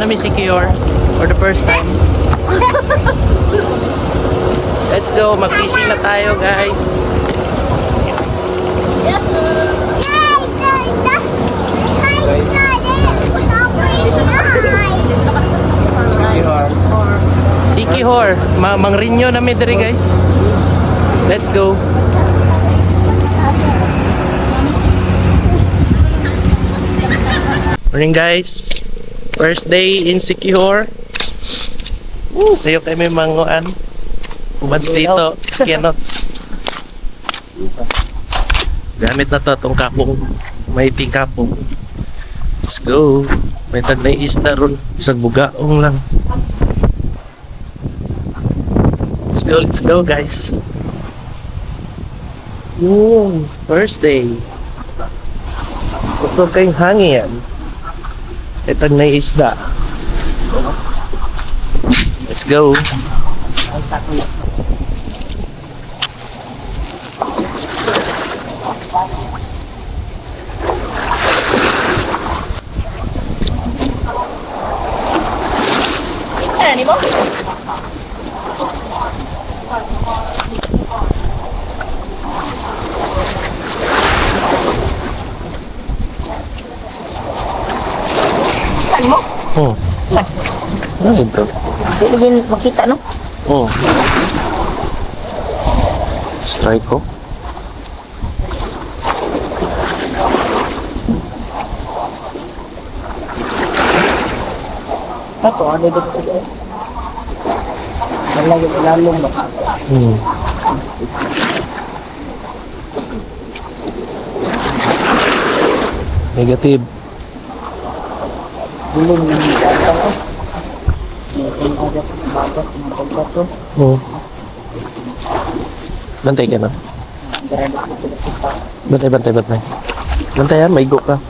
namin si Kior for the first time. Let's go, mag-fishing na tayo guys. Si Kihor, mangrinyo na midri guys. Let's go. Morning guys. First day in Siquijor. Sayo kayo may manguan. Ubads dito, Kenots. Gamit na to itong kapong. May kapong. Let's go. May tag na isda ron. Isang bugaong lang. Let's go guys. First day. Gusto kayong hangin. Itag na isda. Let's go. Ano mo? Ano mo? Oh. Ano ito? Hindi din makita, no? Oh. Strike ko. Ito, ano dito? Lagi lalong ba? Negative. Buling yung data ko. Yung agad bagat ng pagbato. Bantay ka na. Bantay. Bantay yan, may go ka.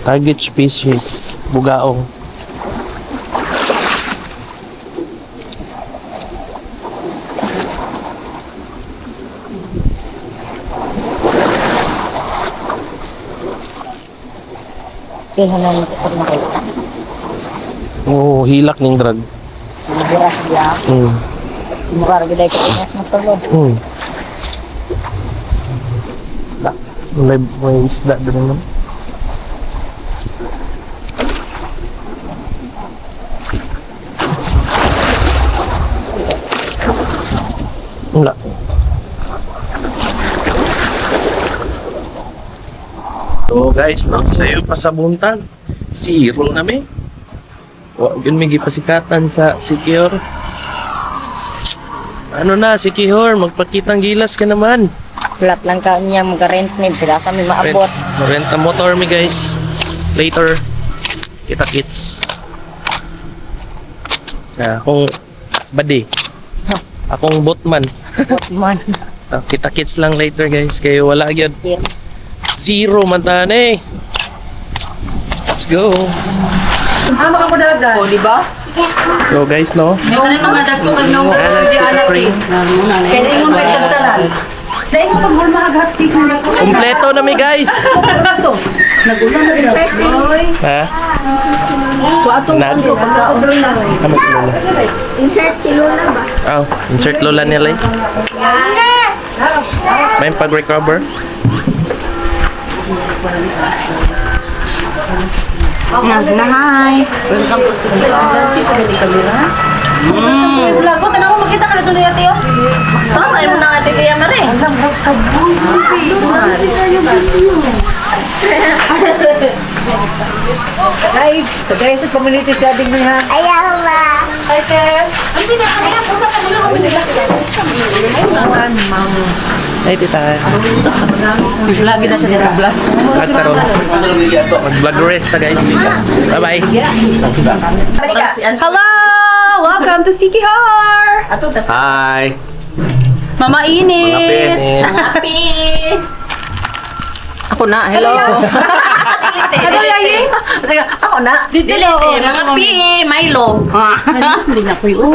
Target species, bugaong. Kailangan pag nakita. Oh, hilak ning drag. Buras dia. Mukha rin dahil katingas ng tulog. May isda doon naman. Wala. So guys, no, sayo pa sa buntag. Zero na may. Yun may gipasikatan sa Siquijor. Ano na, Siquijor, magpakitang gilas ka naman. Flat lang ka niya mag-rent nib. Sila sa may maabot. Rent ang motor mi guys. Later. Kita kits. Akong body. Akong botman. Botman. Kita kits lang later guys. Kayo wala gyud. Zero man tahan eh. Let's go. Maka mo dagat. O, di ba? So guys, no? Yung mga dagko kag nung di anak eh. Kaya ingon kay dagtalan. Dahil mo pag mul maagat tik na ko. Kompleto na mi guys. Nagulan na rin. Oy. Ha? Ko atong ko pagka-order na. Ano lola? Insert si Lola ba? Oh, insert lola nila. May pag-recover. Hi. Welcome to Siquijor. Kamera. Vlog ko tanaw makita ka na tuloy ate yo. Tapos ay mo na ate kaya mare. Ay, tagay sa community studying na ha. Ayaw ba? Hi, Ter. Ang pinakaya po sa kanila kami nila. Ay, tita. Vlog na siya dito vlog. Vlog taron. Mag-vlog rest na guys. Bye-bye. Hello! Welcome to Siquijor! Ato tas Hi. Mama Init! Mga penit. happy. Ako na, hello! Ano lagi? Sige, ako na. Dito mga pi, Milo. Hindi na ko yun.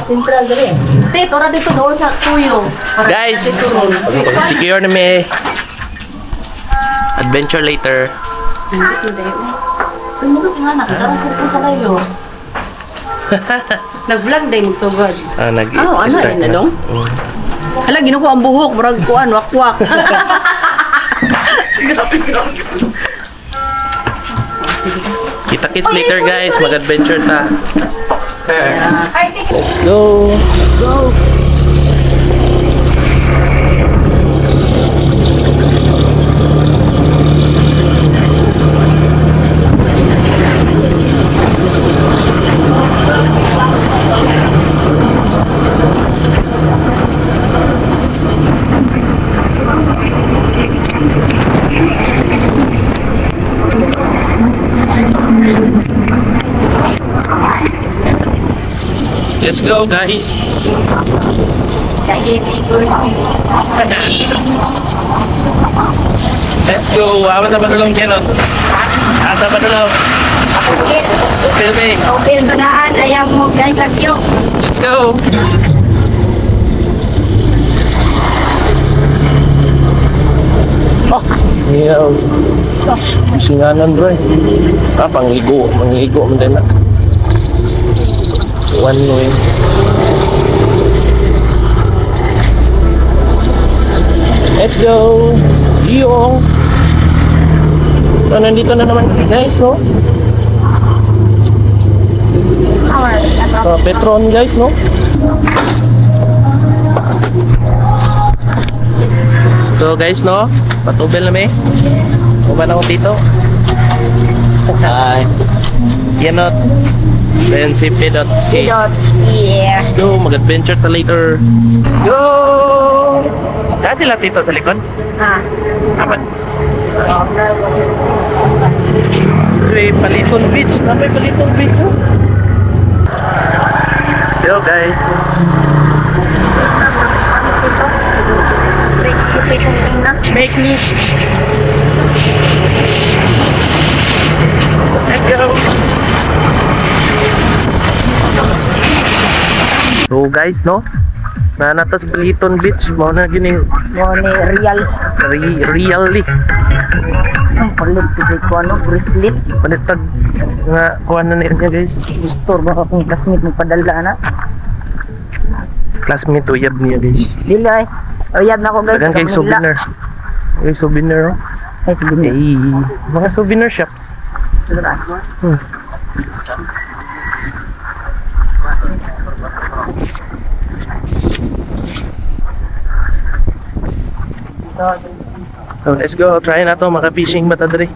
Central dali. Tito, ra dito doon sa tuyo. Guys, secure na may adventure later. Tumulog nga, nakita ko sa sa kayo. Nag-vlog din, magsugod. Nag-start na. dong? Hala, ginuko ang buhok, murag kuan, wak-wak. Kita kits later guys, mag-adventure ta. Let's go. Let's go guys. Let's go. Awan sa padulong Kenot. Asa padulong. Filming. Opil sudaan ayam mo guys lagyo. Let's go. Iya. Singanan bro. Pangigo man din na. One way. Let's go. Yung. So nandito na naman guys, no? Petron guys, no? So guys, no? Patubel na may. Kuman ako dito. Hi. Kenot. Then si P.Skate. Yeah. Let's go. Mag-adventure ta later. Go! Dati lang dito sa likod. Aman. May Paliton Beach. May Paliton Beach. Oh. Yo guys. Make me. Let's go. So guys, no? Natas Paliton Beach. Mau na gining really. Ang palit ko ano, bracelet. Panitag nga kuha na niya guys. Store ba akong classmate mo padala na? Classmate uyab niya guys. Dili ay. Oyab na ko guys. Dagang kay souvenir. Ay souvenir oh. Ay sige. Ay, mga souvenir shops. So let's go, try na to, maka-fishing ba ta dre?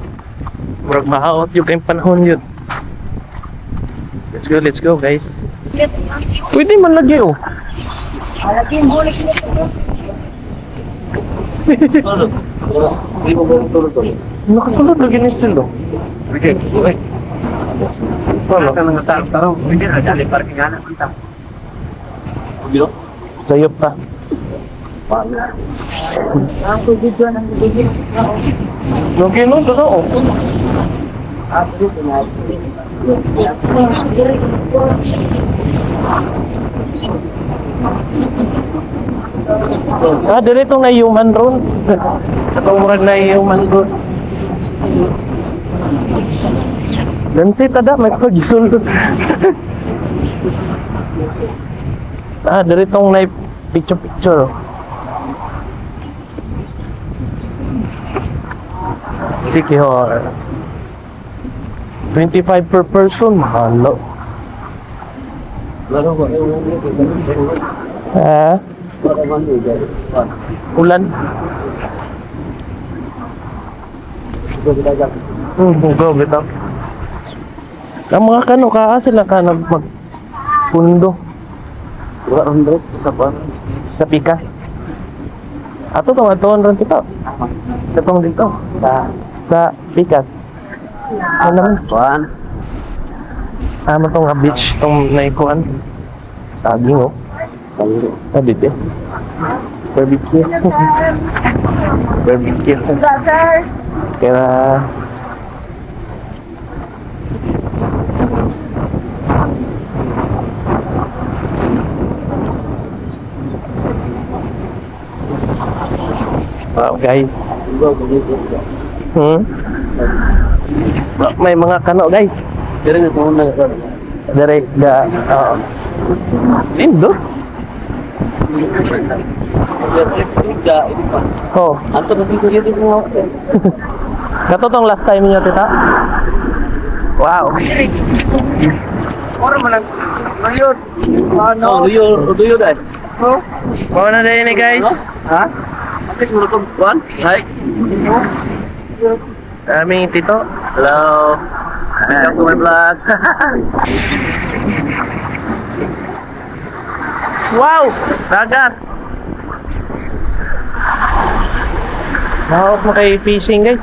Murag mahaot yung kayong panahon yun. Let's go guys. Pwede man lagi oh. Lagi mo ulit. Nakasulod lagi ni still oh. Okay. Ano? Sayop pa. Ako video nang bibigyan. Okay no, totoo. Dito na human ron. Sa murag na human ron. Dan si tada may pagsulod. Dito na picture. Sikihor. 25 per person, mahalo. Ulan. Bugaw bitaw. Ang mga kano sila ka magpundo. 200 sa pikas. Ato tong atuan ron kita. Sa tong dito. Sa pikas. Ano naman? Kuan. Tong beach tong naikuan. Saging oh. Dito. Barbecue. Kaya Wow, guys. May mga kano, guys. Dire na tuon na. Dire da. Lindo. Oh, ato na dito mo. Kato tong last time niyo, tita. Wow. Ora man ang ayun. Oh, do you dad? Oh. Mau na din ni guys. Ha? Akis mo to one? Hi. Aming tito. Hello. Welcome to my vlog. Wow! Dagat! Mahawak mo kay fishing guys.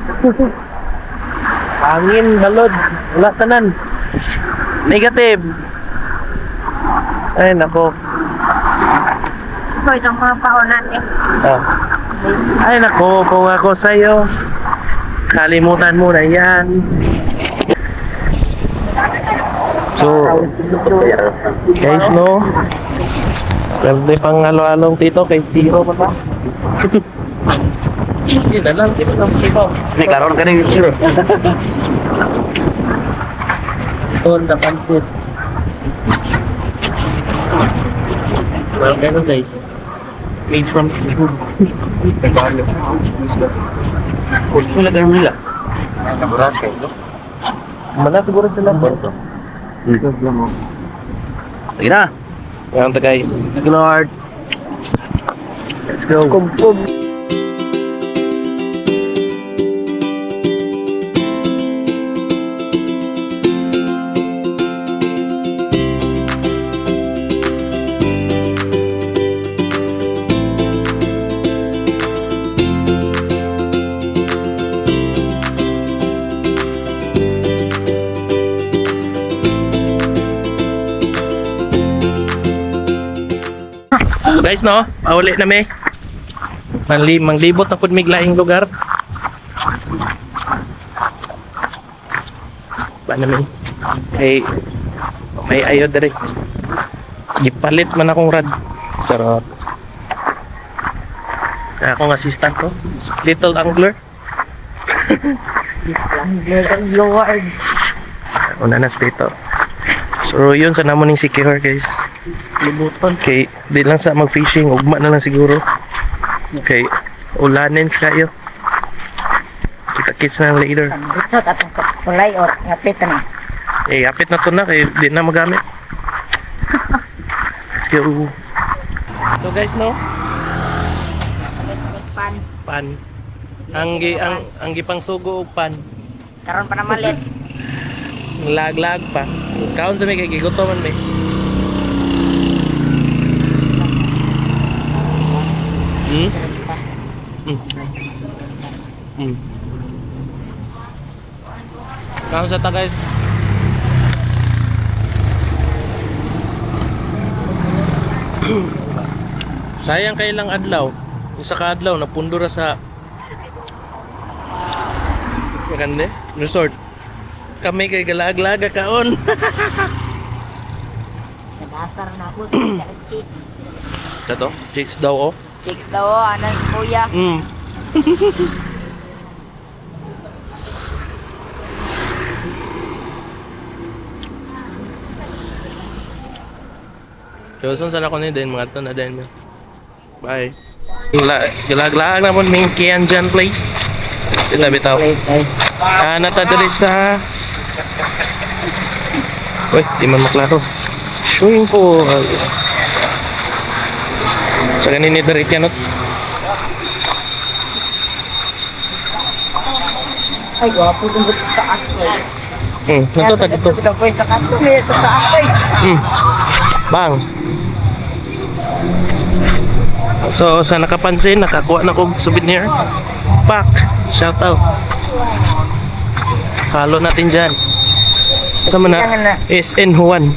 Hangin, halod, wala tanan. Negative. Ay nako. Ito itong mga pahonan eh. Oh. Ay nako, kung ako sa'yo, kalimutan mo na yan. So, guys no, pwede pang halo-halong tito kay Tiro pa ba? Hindi na lang, di ba lang sipaw? Hindi, karoon ka rin sure. Ito, napansit. Well, ganun guys. Made from seafood. Tagalog. Kung sila ganun nila. Naburat kayo. Mana siguro sila po ito. Sige na. Yan to guys. Thank you Lord. Let's go. Kum. So guys no, pauli na may manglibot na pud mig laing lugar. Ba na may ayod dere. Gipalit man akong rad. Sarap. Akong assistant ko, little angler. Lord. Una na dito. So yun sa namon ning Siquijor guys. Libuton kay di lang sa mag-fishing, ugma na lang siguro. Okay, ulanin kayo. Kita-kits na later. Ito tatong kulay or hapit na. Hapit na to na kay di na magamit. Let's go. So guys no, pan. Ang gipang sugo og pan. Karon pa na malit. Lag pa. Kaon sa may kay gigutom man may. Kaon sa ta guys. Sayang kay ilang adlaw. Isa ka adlaw napundura sa maganda resort. Kami kay galag-laga kaon. Sa dasar na ako. Chicks. Dato, chicks daw oh. Chicks daw, anan kuya. So, sana ko din mga ito na din. Bye. Galag-laag na po ng Kianjan place. Sila bitaw. Natadali sa... Uy, di man maklaro. Swimming pool. Sa ganin ni Darit yan, Ay, wapo kung buto sa asoy. Natutag ito. Pinapoy sa asoy. Ito sa asoy. Bang. So, sa nakapansin, nakakuha na kong souvenir. Pak! Shout out. Follow natin dyan. Sama na? SN Juan.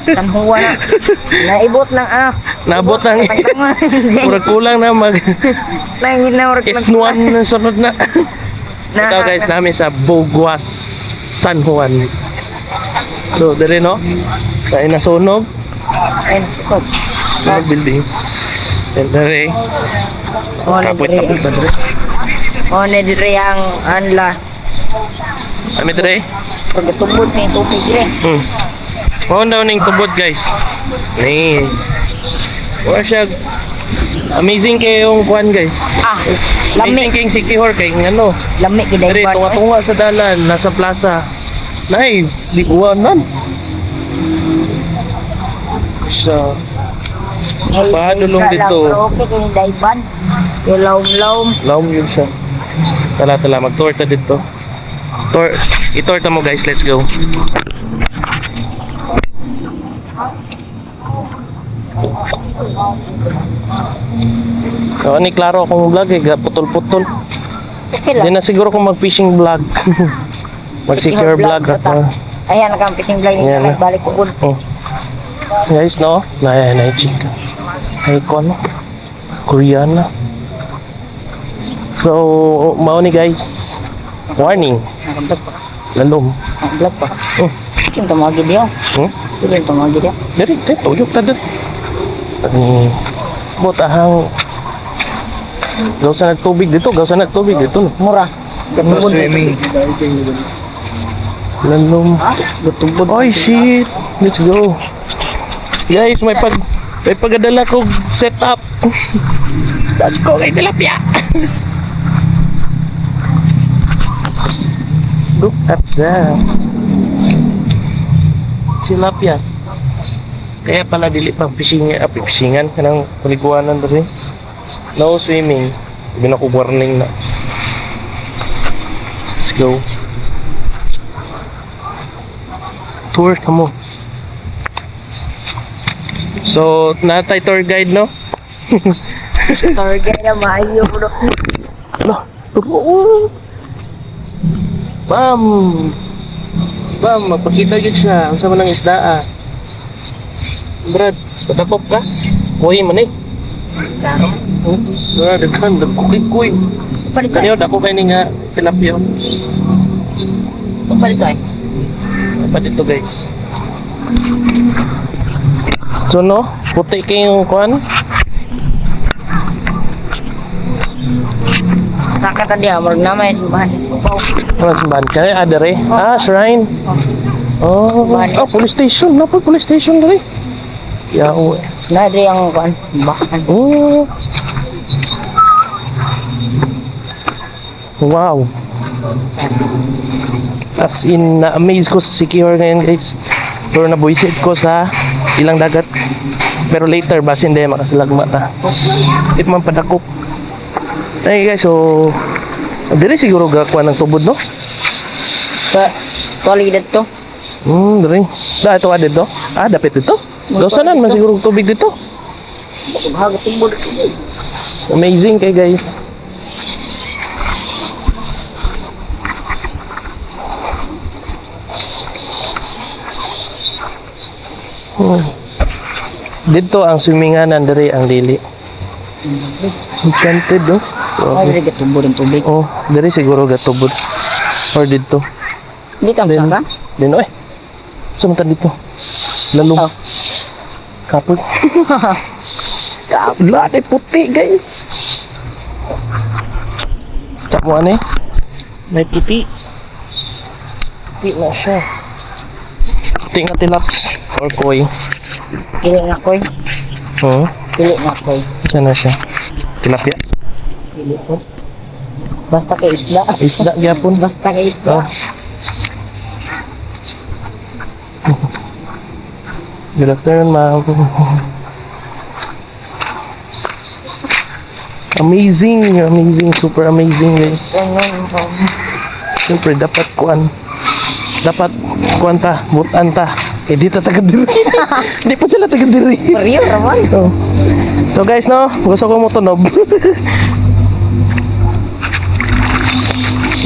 San Juan na. Naibot ng Naabot ng murag kulang na mag Isnuan na sunod na. Ito guys namin sa Boguas, San Juan. So, dire no? Sa nasunog. Sunog building. And dire Kapit-kapit ba dire? One dire ang anla. Ami dire? Pagkatubod ni tubig dire. Mao daw ning tubod guys. Ni. Wa siya amazing kay yung kuan guys. Lami. Amazing kay yung Sikihor kay ngano. Lami giday Dire pa. tunga-tunga sa dalan nasa plaza. Nay, di kuwanan. So, paadulong dito. Okay kini dayban. Laom-laom. Laom yun siya. Tala, mag-tour ta dito. I-tour ta mo guys, let's go. Ni klaro akong vlog eh, putol-putol. Okay Di lang. na siguro kung mag-fishing vlog. Mag-secure vlog. Ayan ang fishing vlog ni Ayan na. balik ubod. Guys, no? Na chika. Ay, ko ano? Koreana. So, mao ni guys. Warning. Nakablag pa. Lalom. Nakablag pa. Kim to mga gidyo. Kim to mga gidyo. Dari, tuyok ta din. Botahang gawsa nagtubig dito, no? Mura. Gatubod. Lalom. Gatubod. Oy, shit. Let's go. Guys, may pagadala kong setup. Dad ko kay tilapia. Look at that. Tilapia. Kaya pala dili pang fishingan kanang paliguanan diri. No swimming. Binako warning na. Let's go. Tour kamo. So, natay tour guide, no? Target na maayo bro. Ano? Turo. Bam! Magpakita yun siya. Ang sama ng isda, Brad, patakop ka? Kuy man eh. Klaro. Brad, dagkuki-kuy. Palit ko. Kaniyo, dako kayo nga tilapio. Palit ko. Dapat ito guys. So no, puti kayong kuhan. Nakata dia amor namanya simbahan. Ano simbahan ka? Dere? Shrine. Police station. Napol police station dere. Yaw. Nah, dia yang kan bahkan. Wow. As in, na-amaze ko sa Sikihor ngayon guys. Pero nabuisit ko sa ilang dagat. Pero later, basin din makasalagma ta. It man padakop. Ay guys, so diri siguro gakuan ng tubod, no? Tuwali dito. Diri. Ito ka dito? Dapit dito? Dosanan man siguro tubig dito. Bahaga tubod. Amazing kay guys. Dito ang swiminganan diri ang dili. Enchanted, no? Ay, dito tubod ang tubig. Diri siguro gatubod. Or dito. Dito ang sangka? Dino Sumta dito. Lalong. Oh. Kapag. Lade puti guys. Tamo ane. May puti. Puti na siya. Puti nga tilaps. Or koi. Pili na koy. Pili na koy. Saan na siya? Tilapia. Pili po. Basta kay isda. Isda gyapon. Basta kay isda. Good afternoon, ma'am. Amazing, super amazing guys. Siyempre dapat kuan ta, butan ta. Di ta taga diri. Di pa sila taga diri. Real naman. So guys, no, gusto ko mo tunob.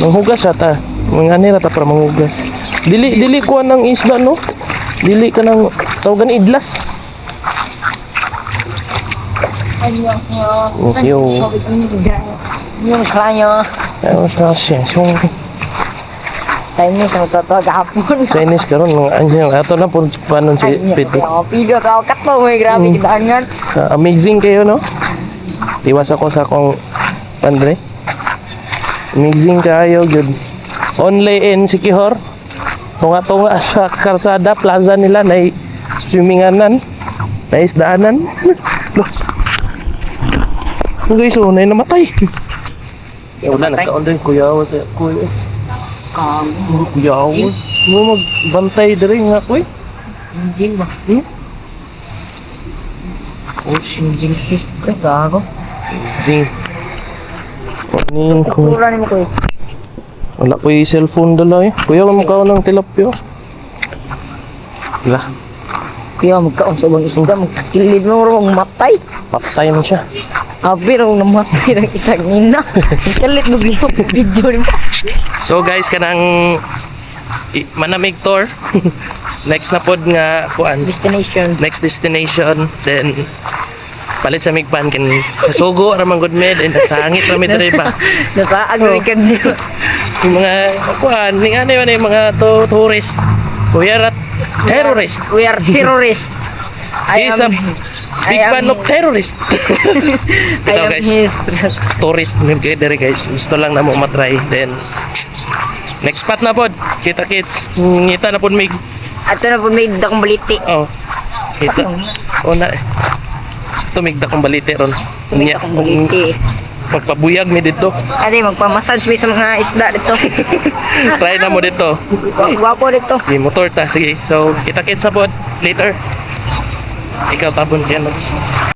Manghugas ata. Mangani ra ta para manghugas. Dili kuan ng isda, no? Dili ka ng tawagan idlas. Yung kranyo. Ano siya? Chinese ang totoo gapon. Chinese karon mga ato na po panon si Pito. Video ka katlo may grabe kidangan. Amazing kayo, no? Iwas ako sa akong Andre. Amazing kayo, good. Only in Sikihor. Tunga-tunga sa karsada, plaza nila, na swimminganan, na isdaanan. Guys, unay namatay. Wala, nagkaon din, kuyawa sa kuya. Kuyawa. Mo magbantay diri nga, kuy. Sinjing ba? Oh, sinjing sis. Gago. Zing. Kunin ko. Tura ni mo ko. Wala ko yung cellphone dala eh. Kuya, mukha ng tilapio. Wala. Kaya magkaon sa ubang isda, magkilid mo rin matay. Patay mo siya. Abi raw namatay ng isang nina. Kalit mo video ni mo. So guys, kanang manamig tour. Next na pod nga kuan. Destination. Next destination, then palit sa migpan kin kasugo ra man gud med and sangit ra med diri ba. Nasaag rin ka niyo. Yung mga kuan, ning ano man yung mga tourist. Kuya rat terrorist. We are terrorists. He's a big fan of terrorist. I Ito am guys, his. tourist min kay diri guys. Gusto lang na mo matry, then next spot na pod. Kita kids. Ngita na pod mig. Ato na po may dakong baliti. Oh. Kita. Oh na. Tumigda kong balite ron. May dakong baliti. Magpabuyag mi dito. Ate, magpamassage mi sa mga isda dito. Try na mo dito. Gwapo dito. May motor ta. Sige. So, kita-kits sa pod later. Ikaw tabon kaya